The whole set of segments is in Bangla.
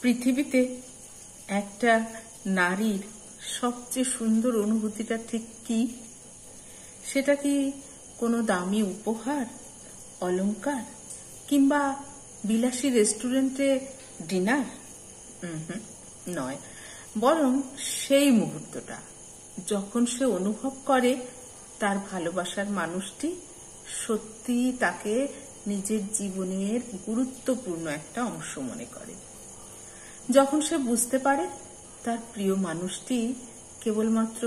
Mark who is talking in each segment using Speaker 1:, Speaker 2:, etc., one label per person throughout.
Speaker 1: পৃথিবীতে একটা নারীর সবচেয়ে সুন্দর অনুভূতিটা ঠিক কি? সেটা কি কোনো দামি উপহার, অলংকার কিংবা বিলাসী রেস্টুরেন্টে ডিনার? নয়, বরং সেই মুহূর্তটা যখন সে অনুভব করে তার ভালোবাসার মানুষটি সত্যি তাকে নিজের জীবনের গুরুত্বপূর্ণ একটা অংশ মনে করে। যখন সে বুঝতে পারে তার প্রিয় মানুষটি কেবলমাত্র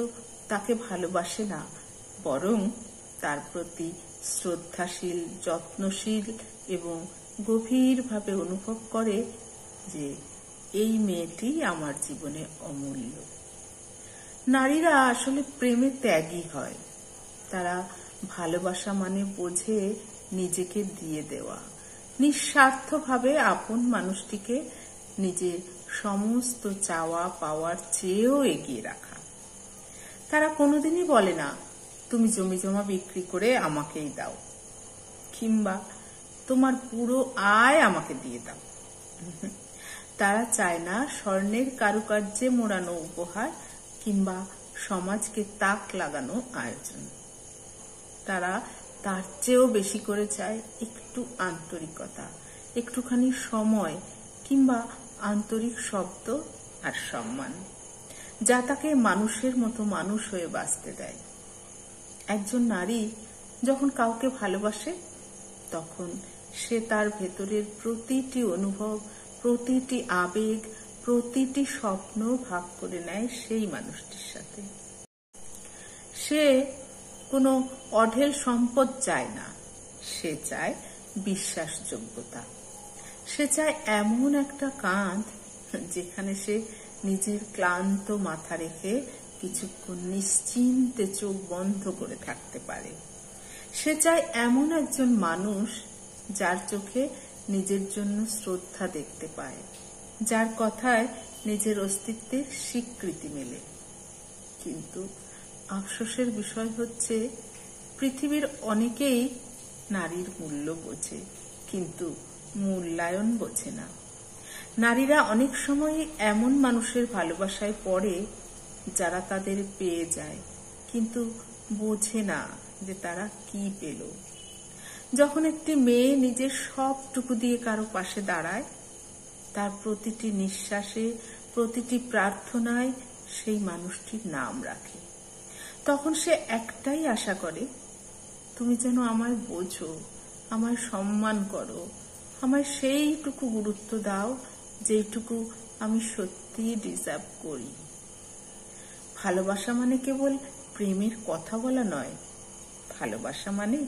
Speaker 1: তাকে ভালোবাসে না, বরং তার প্রতি শ্রদ্ধাশীল, যত্নশীল এবং গভীরভাবে অনুভব করে যে এই মেয়েটি আমার জীবনে অমূল্য। নারীরা আসলে প্রেমে ত্যাগী হয়। তারা ভালোবাসা মানে বোঝে নিজেকে দিয়ে দেওয়া, নিঃস্বার্থভাবে আপন মানুষটিকে নিজের সমস্ত চাওয়া পাওয়ার চেয়েও এগিয়ে রাখা। তারা কোনোদিনই বলে না তুমি জমি জমা বিক্রি করে আমাকেই দাও, কিংবা তোমার পুরো আয় আমাকে দিয়ে দাও। তারা চায় না স্বর্ণের কারুকার্যে মোড়ানো উপহার কিংবা সমাজকে তাক লাগানো আয়োজন। তারা তার চেয়েও বেশি করে চায় একটু আন্তরিকতা, একটুখানি সময় কিংবা আন্তরিক শব্দ আর সম্মান, যা তাকে মানুষের মতো মানুষ হয়ে বাঁচতে দেয়। একজন নারী যখন কাউকে ভালোবাসে তখন সে তার ভেতরের প্রতিটি অনুভব, প্রতিটি আবেগ, প্রতিটি স্বপ্ন ভাগ করে নেয় সেই মানুষটির সাথে। সে কোনো অঢেল সম্পদ চায় না, সে চায় বিশ্বাসযোগ্যতা। সে চায় এমন একটা কাঁধ যেখানে সে নিজের ক্লান্ত মাথা রেখে কিছুক্ষণ নিশ্চিন্তে চোখ বন্ধ করে থাকতে পারে। সে চায় এমন একজন মানুষ যার চোখে নিজের জন্য শ্রদ্ধা দেখতে পায়, যার কথায় নিজের অস্তিত্বের স্বীকৃতি মেলে। কিন্তু আফসোসের বিষয় হচ্ছে পৃথিবীর অনেকেই নারীর মূল্য বোঝে, কিন্তু মূল্যায়ন বোঝে না। নারীরা অনেক সময় এমন মানুষের ভালোবাসায় পড়ে যারা তাদের পেয়ে যায়, কিন্তু বোঝে না যে তারা কি পেল। যখন একটি মেয়ে নিজের সবটুকু দিয়ে কারো পাশে দাঁড়ায়, তার প্রতিটি নিঃশ্বাসে, প্রতিটি প্রার্থনায় সেই মানুষটির নাম রাখে, তখন সে একটাই আশা করে, তুমি যেন আমায় বোঝো, আমায় সম্মান করো, আমায় সেইটুকু গুরুত্ব দাও যেইটুকু আমি সত্যি ডিজার্ভ করি। ভালোবাসা মানে কেবল প্রেমের কথা বলা নয়, ভালোবাসা মানে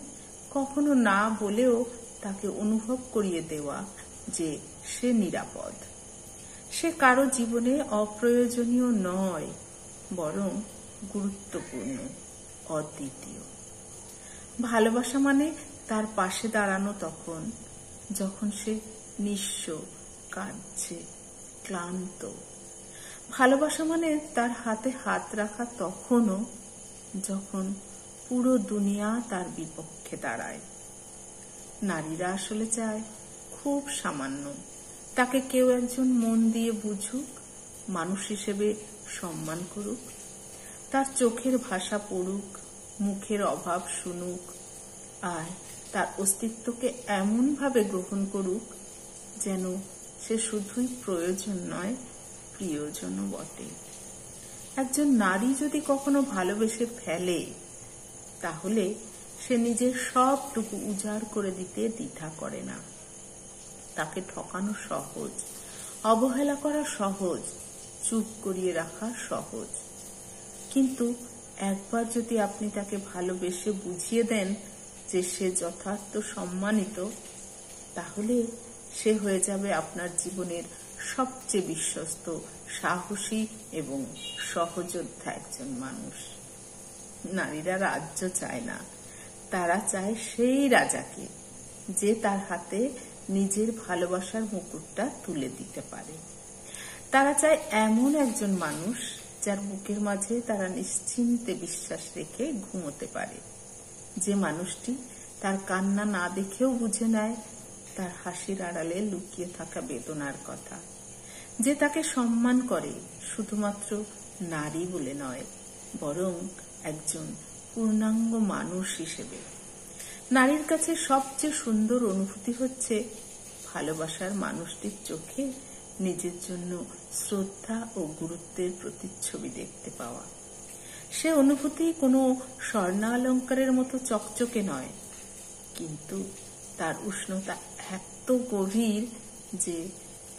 Speaker 1: কখনো না বলেও তাকে অনুভব করিয়ে দেওয়া যে সে নিরাপদ, সে কারো জীবনে অপ্রয়োজনীয় নয়, বরং গুরুত্বপূর্ণ, অদ্বিতীয়। ভালোবাসা মানে তার পাশে দাঁড়ানো তখন যখন সে নিঃস্ব, কাঁদছে, ক্লান্ত। ভালোবাসা মানে তার হাতে হাত রাখা তখনও যখন পুরো দুনিয়া তার বিপক্ষে দাঁড়ায়। নারীরা আসলে চায় খুব সামান্য, তাকে কেউ একজন মন দিয়ে বুঝুক, মানুষ হিসেবে সম্মান করুক, তার চোখের ভাষা পড়ুক, মুখের অভাব শুনুক, আর তার অস্তিত্বকে এমনভাবে গ্রহণ করুক যেন সে শুধুই প্রয়োজন নয়, প্রিয়জনও বটে। একজন নারী যদি কখনো ভালোবেসে ফেলে, তাহলে সে নিজের সবটুকু উজাড় করে দিতে দ্বিধা করে না। তাকে ঠকানো সহজ, অবহেলা করা সহজ, চুপ করিয়ে রাখা সহজ। কিন্তু একবার যদি আপনি তাকে ভালোবেসে বুঝিয়ে দেন যে সে যথার্থ সম্মানিত, তাহলে সে হয়ে যাবে আপনার জীবনের সবচেয়ে বিশ্বস্ত, সাহসী এবং সহযোদ্ধা একজন মানুষ। নারীরা রাজ্য চায় না, তারা চায় সেই রাজাকে যে তার হাতে নিজের ভালোবাসার মুকুটটা তুলে দিতে পারে। তারা চায় এমন একজন মানুষ যার বুকের মাঝে তারা নিশ্চিন্তে বিশ্বাস রেখে ঘুমোতে পারে, যে মানুষটি তার কান্না না দেখেও বুঝে নেয় তার হাসির আড়ালে লুকিয়ে থাকা বেদনার কথা, যে তাকে সম্মান করে শুধুমাত্র নারী বলে নয়, বরং একজন পূর্ণাঙ্গ মানুষ হিসেবে। নারীর কাছে সবচেয়ে সুন্দর অনুভূতি হচ্ছে ভালোবাসার মানুষটির চোখে নিজের জন্য শ্রদ্ধা ও গুরুত্বের প্রতিচ্ছবি দেখতে পাওয়া। সে অনুভূতি কোনো স্বর্ণালঙ্কারের মতো চকচকে নয়, কিন্তু তার উষ্ণতা এত গভীর যে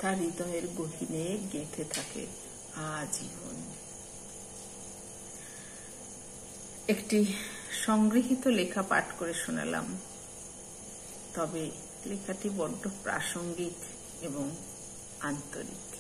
Speaker 1: তার হৃদয়ের গহীনে গেঁথে থাকে আজীবন। একটি সংগৃহীত লেখা পাঠ করে শোনালাম, তবে লেখাটি বড্ড প্রাসঙ্গিক এবং আন্তরিক।